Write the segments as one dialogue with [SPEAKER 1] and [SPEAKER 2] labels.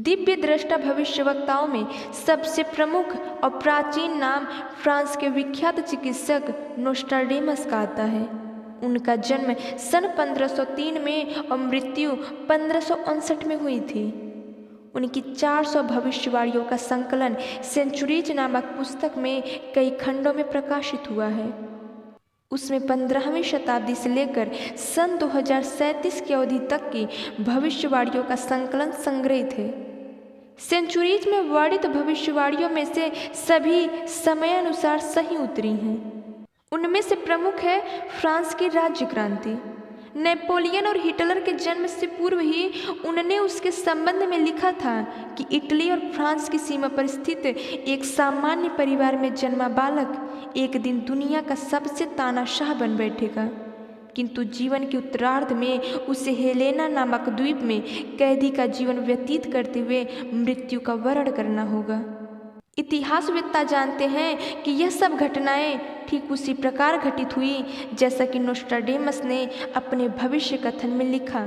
[SPEAKER 1] दिव्य दृष्टा भविष्यवक्ताओं में सबसे प्रमुख और प्राचीन नाम फ्रांस के विख्यात चिकित्सक नोस्ट्राडेमस का आता है। उनका जन्म सन 1503 में और मृत्यु 1559 में हुई थी। उनकी 400 भविष्यवाणियों का संकलन सेंचुरीज नामक पुस्तक में कई खंडों में प्रकाशित हुआ है। उसमें 15वीं शताब्दी से लेकर सन 2037 की अवधि तक की भविष्यवाणियों का संकलन संग्रहित है। सेंचुरीज में वर्णित भविष्यवाणियों में से सभी समयानुसार सही उतरी हैं। उनमें से प्रमुख है फ्रांस की राज्य क्रांति। नेपोलियन और हिटलर के जन्म से पूर्व ही उन्होंने उसके संबंध में लिखा था कि इटली और फ्रांस की सीमा पर स्थित एक सामान्य परिवार में जन्मा बालक एक दिन दुनिया का सबसे तानाशाह बन बैठेगा, किंतु जीवन के उत्तरार्ध में उसे हेलेना नामक द्वीप में कैदी का जीवन व्यतीत करते हुए मृत्यु का वरण करना होगा। इतिहासवेत्ता जानते हैं कि यह सब घटनाएं ठीक उसी प्रकार घटित हुई जैसा कि नोस्ट्राडेमस ने अपने भविष्य कथन में लिखा।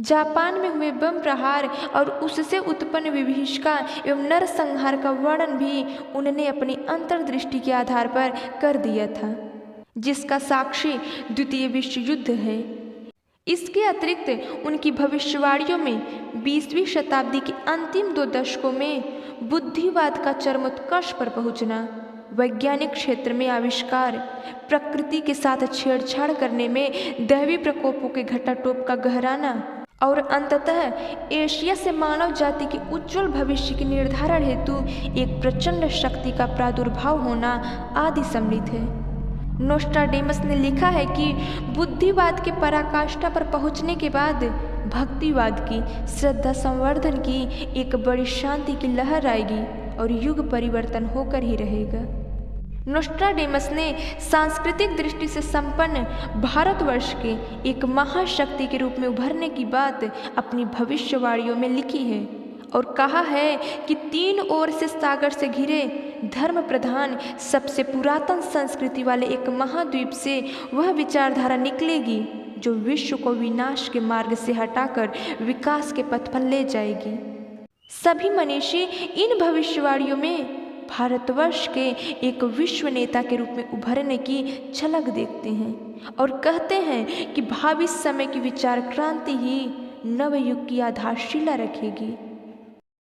[SPEAKER 1] जापान में हुए बम प्रहार और उससे उत्पन्न विभीषिका एवं नरसंहार का वर्णन भी उन्होंने अपनी अंतर्दृष्टि के आधार पर कर दिया था, जिसका साक्षी द्वितीय विश्व युद्ध है। इसके अतिरिक्त उनकी भविष्यवाणियों में 20वीं शताब्दी के अंतिम 2 दशकों में बुद्धिवाद का चरमोत्कर्ष पर पहुंचना, वैज्ञानिक क्षेत्र में आविष्कार, प्रकृति के साथ छेड़छाड़ करने में दैवी प्रकोपों के घटाटोप का गहराना और अंततः एशिया से मानव जाति के उज्जवल भविष्य के निर्धारण हेतु एक प्रचंड शक्ति का प्रादुर्भाव होना आदि सम्मिलित है। नोस्ट्राडेमस ने लिखा है कि बुद्धिवाद के पराकाष्ठा पर पहुंचने के बाद भक्तिवाद की, श्रद्धा संवर्धन की एक बड़ी शांति की लहर आएगी और युग परिवर्तन होकर ही रहेगा। नोस्ट्राडेमस ने सांस्कृतिक दृष्टि से संपन्न भारतवर्ष के एक महाशक्ति के रूप में उभरने की बात अपनी भविष्यवाणियों में लिखी है और कहा है कि 3 ओर से सागर से घिरे धर्म प्रधान सबसे पुरातन संस्कृति वाले एक महाद्वीप से वह विचारधारा निकलेगी जो विश्व को विनाश के मार्ग से हटाकर विकास के पथ पर ले जाएगी। सभी मनीषी इन भविष्यवाणियों में भारतवर्ष के एक विश्व नेता के रूप में उभरने की झलक देखते हैं और कहते हैं कि भावी समय की विचार क्रांति ही नवयुग की आधारशिला रखेगी।